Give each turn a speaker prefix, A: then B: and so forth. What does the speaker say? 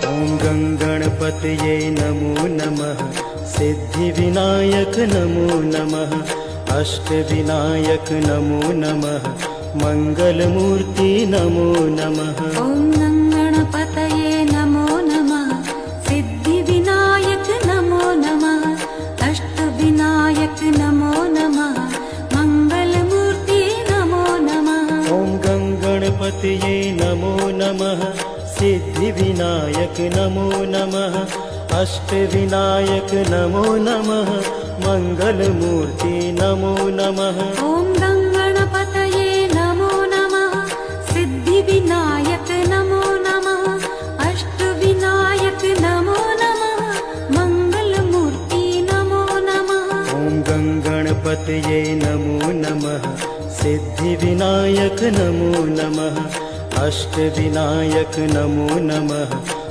A: ॐ गङ्गणपतये नमो नमः। सिद्धिविनायक नमो नमः। अष्टविनायक नमो नमः। मङ्गलमूर्ति नमो नमः।
B: ॐ गङ्गणपतये नमो नमः। सिद्धिविनायक नमो नमः। अष्टविनायक नमो नमः। मङ्गलमूर्ति नमो नमः।
A: ॐ गङ्गणपतये नमो नमः। सिद्धिविनायक नमो नमः। अष्टविनायक नमो नमः। मङ्गलमूर्ति नमो नमः।
B: ॐ गङ्गणपतये नमो नमः। सिद्धिविनायक नमो नमः। अष्टविनायक नमो नमः। मङ्गलमूर्ति नमो नमः।
A: ॐ गङ्गणपतये नमो नमः। सिद्धिविनायक नमो नमः। अष्टविनायक नमो नमः।